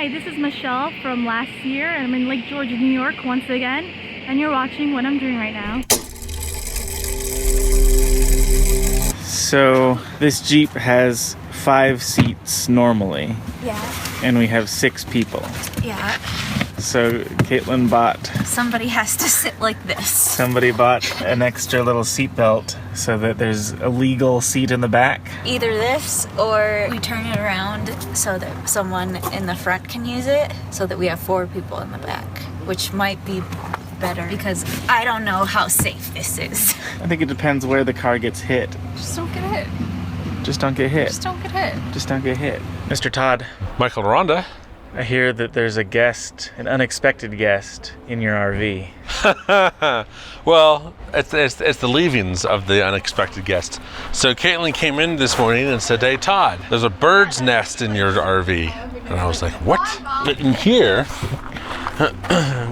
Hi, this is Michelle from last year, and I'm in Lake George, New York once again, and you're watching what I'm doing right now. So this Jeep has 5 seats normally. Yeah. And we have 6 people. Yeah. So Katelyn bought... Somebody has to sit like this. Somebody bought an extra little seat belt so that there's a legal seat in the back. Either this or we turn it around so that someone in the front can use it so that we have 4 people in the back, which might be better because I don't know how safe this is. I think it depends where the car gets hit. Just don't get hit. Just don't get hit. Just don't get hit. Just don't get hit. Mr. Todd. Michael Rhonda. I hear that there's a guest, an unexpected guest, in your RV. Well, it's the leavings of the unexpected guest. So Katelyn came in this morning and said, "Hey Todd, there's a bird's nest in your RV." And I was like, "What?" But in here,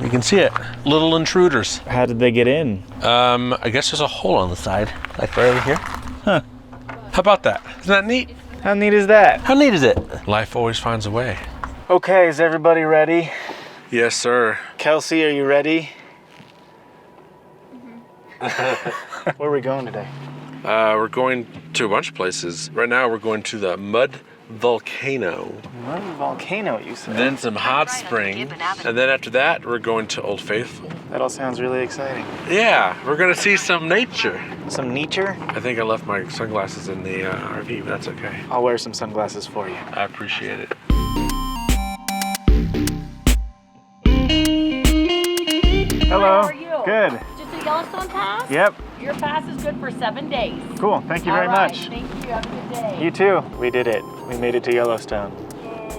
you can see it. Little intruders. How did they get in? I guess there's a hole on the side, like right over here. Huh. How about that? Isn't that neat? How neat is that? How neat is it? Life always finds a way. Okay, is everybody ready? Yes, sir. Kelsey, are you ready? Where are we going today? We're going to a bunch of places. Right now, we're going to the Mud Volcano. Mud Volcano, you said? Then some hot spring. And then after that, we're going to Old Faithful. That all sounds really exciting. Yeah, we're going to see some nature. Some nature? I think I left my sunglasses in the RV, but that's okay. I'll wear some sunglasses for you. I appreciate it. Hello. How are you? Good. Just a Yellowstone pass? Yep. Your pass is good for 7 days. Cool. Thank you very All right, much. Thank you. Have a good day. You too. We did it. We made it to Yellowstone.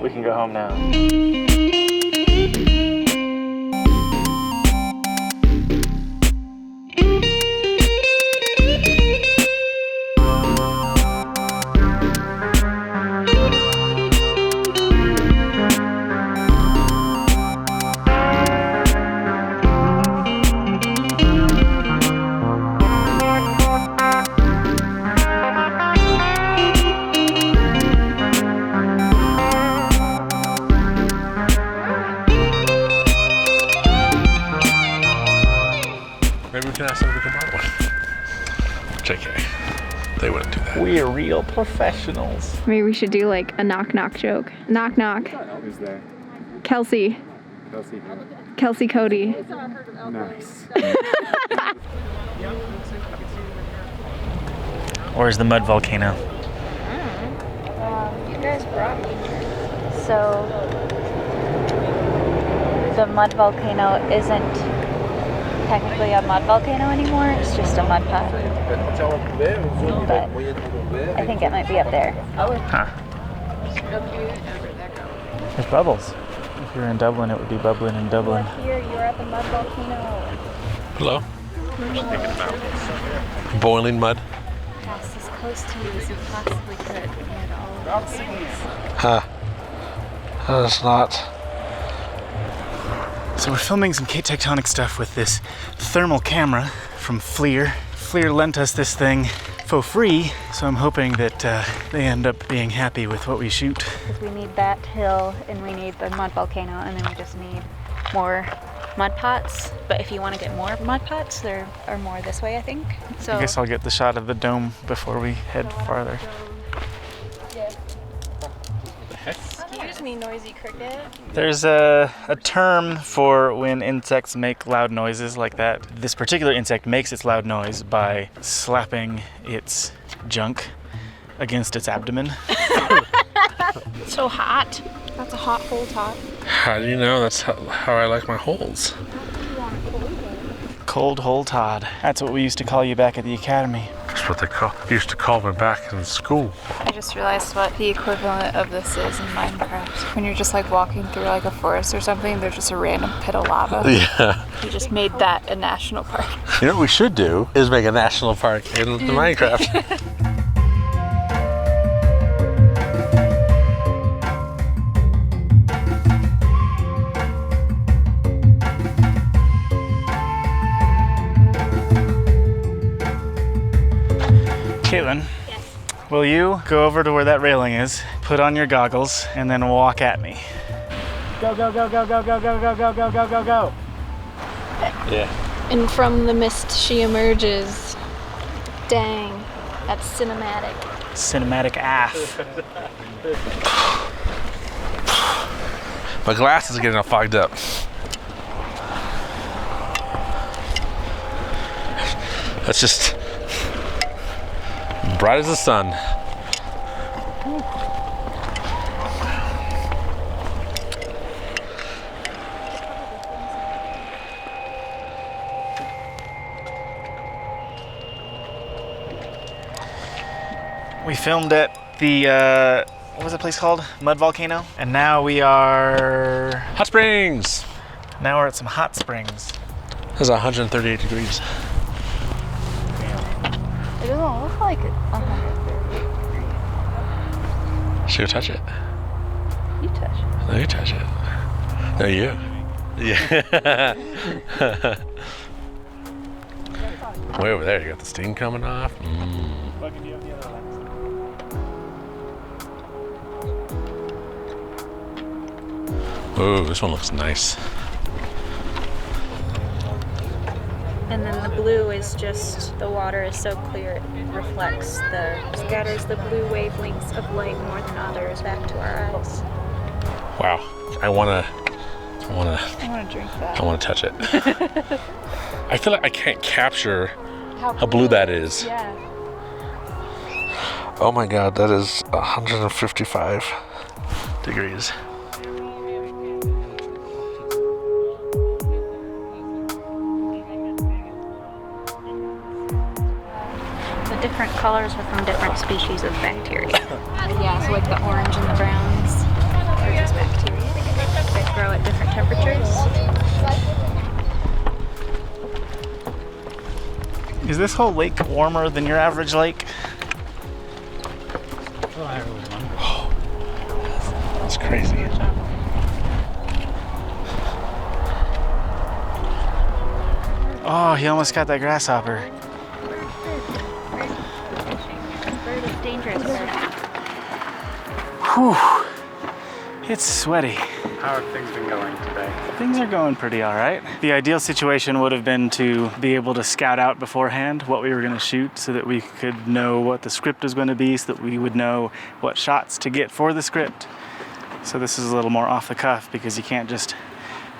We can go home now. Maybe we can ask them if we can buy one. JK. They wouldn't do that. We are real professionals. Maybe we should do like a knock-knock joke. Knock knock. Who's there? Kelsey. Kelsey. Kelsey Cody. Nice. Where's the Mud Volcano? You guys brought me here. So the mud volcano isn't technically a mud volcano anymore, it's just a mud pot. But I think it might be up there. Huh. There's bubbles. If you're in Dublin, it would be bubbling in Dublin. Here, you're at the mud volcano. Hello. Thinking about boiling mud. Pass as close to you as you possibly could. We had all of the seats. Huh. That's not. So we're filming some Cape Tectonic stuff with this thermal camera from Fleer. Fleer lent us this thing for free, so I'm hoping that they end up being happy with what we shoot. Because we need that hill and we need the mud volcano and then we just need more mud pots. But if you want to get more mud pots, there are more this way, I think. So I guess I'll get the shot of the dome before we head farther. Excuse me, noisy cricket. There's a term for when insects make loud noises like that. This particular insect makes its loud noise by slapping its junk against its abdomen. So hot. That's a hot hole, Todd. How do you know? That's how I like my holes. Cold hole Todd. That's what we used to call you back at the academy. That's what they used to call me back in school. I just realized what the equivalent of this is in Minecraft. When you're just like walking through like a forest or something, there's just a random pit of lava. Yeah. You just made that a national park. You know what we should do is make a national park in the Minecraft. Katelyn, will you go over to where that railing is, put on your goggles, and then walk at me? Go, go, go, go, go, go, go, go, go, go, go, go, go. Yeah. And from the mist she emerges. Dang, that's cinematic. Cinematic AF. My glasses are getting all fogged up. That's just bright as the sun. We filmed at the, what was the place called? Mud Volcano. And now we are, Hot Springs. now we're at some hot springs. It's 138 degrees. It doesn't look like it. 130. Should we touch it? You touch it. No, you touch it. No, you. Yeah. Way over there, you got the steam coming off. Ooh, this one looks nice. And then the blue is just, the water is so clear it reflects scatters the blue wavelengths of light more than others back to our eyes. Wow. I wanna I want to drink that. I wanna touch it. I feel like I can't capture how blue that is. Yeah. Oh my god, that is 155 degrees. The different colors are from different species of bacteria. Yeah, so like the orange and the browns are just bacteria that grow at different temperatures. Is this whole lake warmer than your average lake? That's crazy. Oh, he almost got that grasshopper. Bird is dangerous. Whew. It's sweaty. How have things been going today? Things are going pretty all right. The ideal situation would have been to be able to scout out beforehand what we were going to shoot so that we could know what the script was going to be, so that we would know what shots to get for the script. So this is a little more off the cuff because you can't just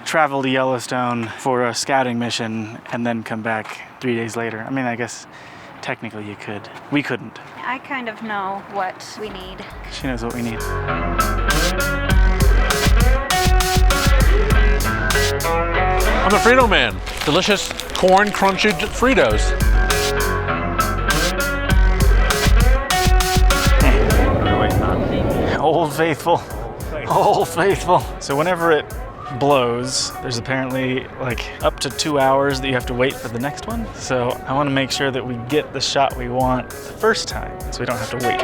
travel to Yellowstone for a scouting mission and then come back 3 days later. I mean, I guess technically you could. We couldn't. I kind of know what we need. She knows what we need. I'm a Frito man. Delicious corn crunchy Fritos. Old Faithful. Old Faithful. So whenever it blows, there's apparently like up to 2 hours that you have to wait for the next one. So I want to make sure that we get the shot we want the first time so we don't have to wait.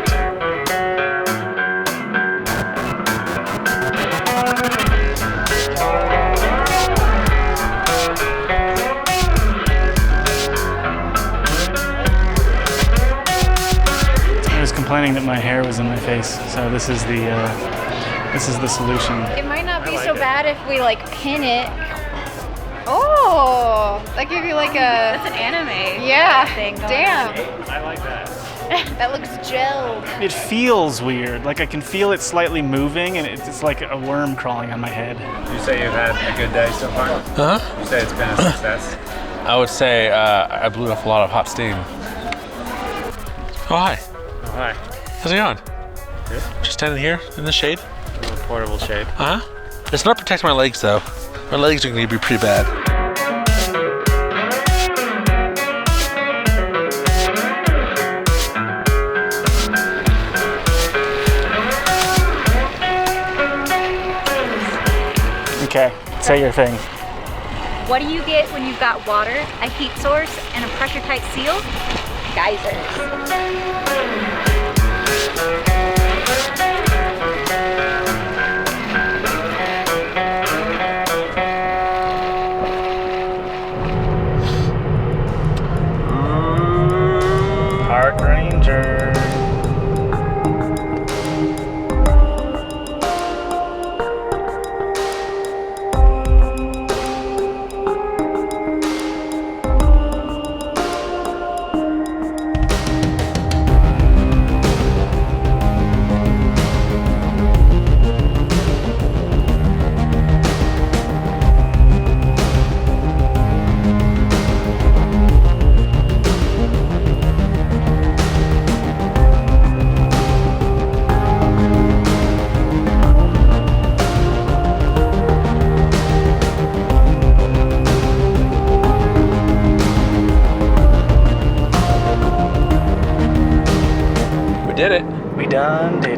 I was complaining that my hair was in my face, so this is the solution. It might not be so bad if we like pin it. Oh, that gives you like a. That's an anime thing. Damn. I like that. That looks gelled. It feels weird. Like I can feel it slightly moving, and it's like a worm crawling on my head. You say you've had a good day so far? Huh? You say it's been a success? I would say I blew off a lot of hot steam. Oh, hi. Oh, hi. How's it going? Good. Just standing here in the shade. A little portable shade. Uh-huh. It's not protecting my legs, though. My legs are going to be pretty bad. Okay, say your thing. What do you get when you've got water, a heat source, and a pressure-tight seal? Geysers. Park Ranger.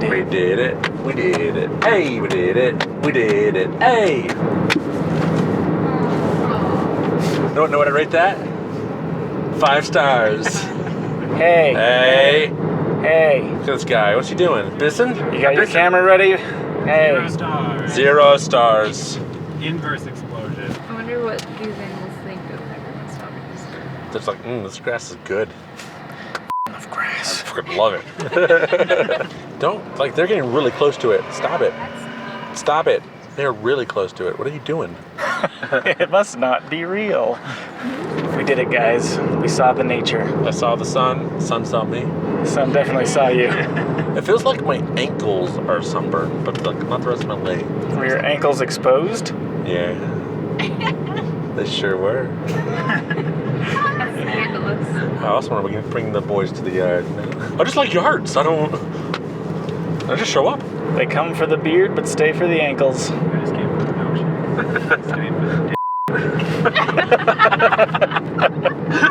We did it. We did it. Hey, we did it. We did it. Hey. Know what I rate that? 5 stars. Hey. Hey. Hey. Look at this guy. What's he doing? Bissing? You got your camera ready? Hey. 0 stars. 0 stars. Inverse explosion. I wonder what these animals think of everyone's talking to us. It's like, this grass is good. Of grass. I freaking love it. Don't, like, they're getting really close to it. Stop it. Stop it. They're really close to it. What are you doing? It must not be real. We did it, guys. We saw the nature. I saw the sun. The sun saw me. The sun definitely saw you. It feels like my ankles are sunburned, but like not the rest of my leg. Were your ankles exposed? Yeah. They sure were. That's scandalous. How else are we gonna bring the boys to the yard? I just like yards. I just show up. They come for the beard, but stay for the ankles. I just came from the ocean. Stayed for the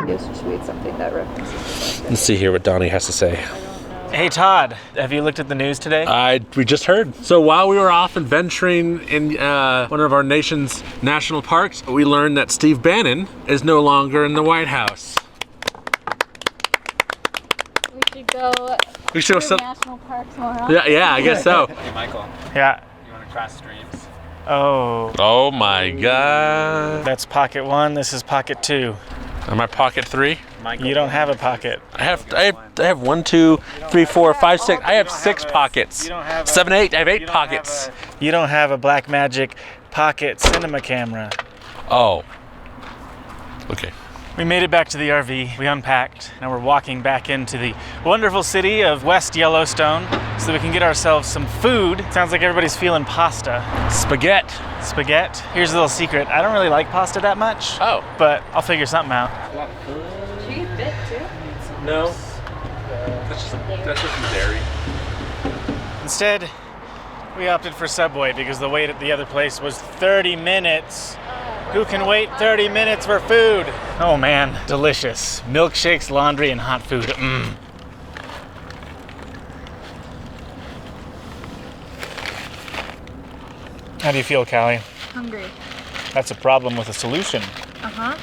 It's just read something that references Let's see here what Donnie has to say. Hey, Todd, have you looked at the news today? We just heard. So while we were off adventuring in one of our nation's national parks, we learned that Steve Bannon is no longer in the White House. We should go We should to some. national parks more often. Yeah, I guess so. Hey, Michael, Yeah. you want to cross streams? Oh, Oh my God. that's pocket 1. This is pocket 2. Am I pocket 3? Michael, You don't have a pocket. I have 1, 2, 3, 4, 5, 6. I have 6 pockets. You don't have 7, 8. I have 8 you don't pockets. You don't have a Blackmagic pocket cinema camera. Oh. Okay. We made it back to the RV, we unpacked, and we're walking back into the wonderful city of West Yellowstone so that we can get ourselves some food. Sounds like everybody's feeling pasta. Spaghetti. Spaghetti. Here's a little secret. I don't really like pasta that much, Oh. but I'll figure something out. She eat bit too. No. That's just dairy. Instead, we opted for Subway because the wait at the other place was 30 minutes. Who can wait 30 minutes for food? Oh man, delicious. Milkshakes, laundry, and hot food. How do you feel, Callie? Hungry. That's a problem with a solution. Uh-huh.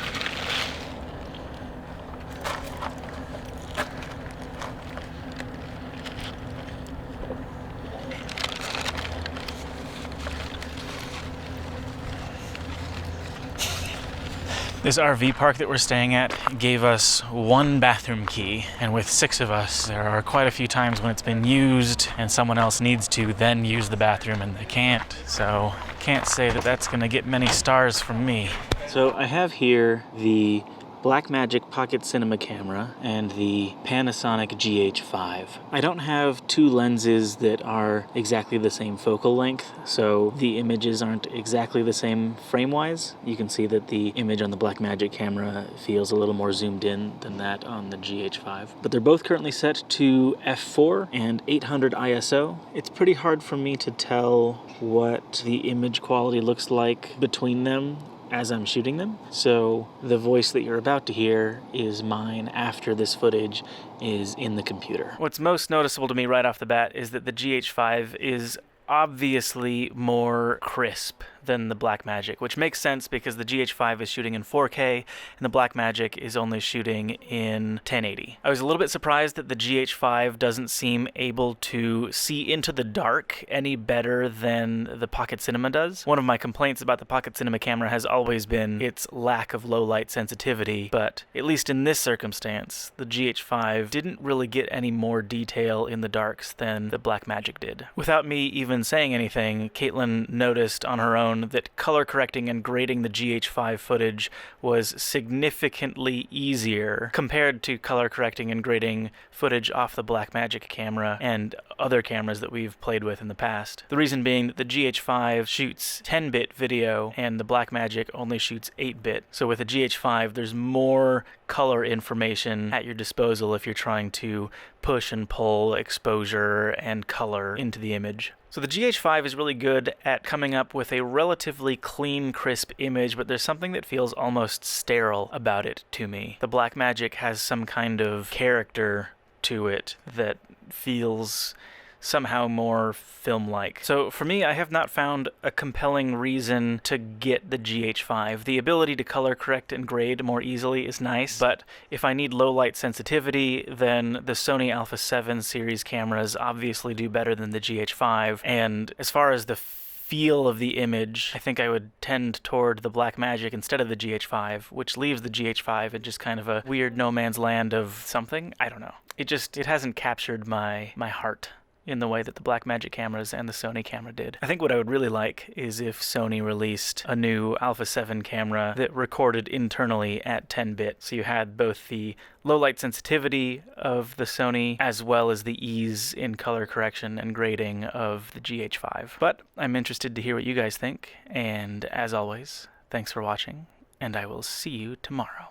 This RV park that we're staying at gave us 1 bathroom key, and with 6 of us, there are quite a few times when it's been used and someone else needs to then use the bathroom and they can't. So, can't say that that's gonna get many stars from me. So I have here the Blackmagic Pocket Cinema camera and the Panasonic GH5. I don't have 2 lenses that are exactly the same focal length, so the images aren't exactly the same frame-wise. You can see that the image on the Blackmagic camera feels a little more zoomed in than that on the GH5. But they're both currently set to f4 and 800 ISO. It's pretty hard for me to tell what the image quality looks like between them as I'm shooting them. So the voice that you're about to hear is mine after this footage is in the computer. What's most noticeable to me right off the bat is that the GH5 is obviously more crisp than the Blackmagic, which makes sense because the GH5 is shooting in 4K and the Blackmagic is only shooting in 1080. I was a little bit surprised that the GH5 doesn't seem able to see into the dark any better than the Pocket Cinema does. One of my complaints about the Pocket Cinema camera has always been its lack of low light sensitivity, but at least in this circumstance, the GH5 didn't really get any more detail in the darks than the Blackmagic did. Without me even saying anything, Katelyn noticed on her own that color correcting and grading the GH5 footage was significantly easier compared to color correcting and grading footage off the Blackmagic camera and other cameras that we've played with in the past. The reason being that the GH5 shoots 10-bit video and the Blackmagic only shoots 8-bit. So with the GH5, there's more color information at your disposal if you're trying to push and pull exposure and color into the image. So the GH5 is really good at coming up with a relatively clean, crisp image, but there's something that feels almost sterile about it to me. The Blackmagic has some kind of character to it that feels somehow more film-like. So for me, I have not found a compelling reason to get the GH5. The ability to color correct and grade more easily is nice, but if I need low light sensitivity, then the Sony Alpha 7 series cameras obviously do better than the GH5. And as far as the feel of the image, I think I would tend toward the Blackmagic instead of the GH5, which leaves the GH5 in just kind of a weird no man's land of something. I don't know. It hasn't captured my heart in the way that the Blackmagic cameras and the Sony camera did. I think what I would really like is if Sony released a new Alpha 7 camera that recorded internally at 10-bit. So you had both the low light sensitivity of the Sony as well as the ease in color correction and grading of the GH5. But I'm interested to hear what you guys think, and as always, thanks for watching, and I will see you tomorrow.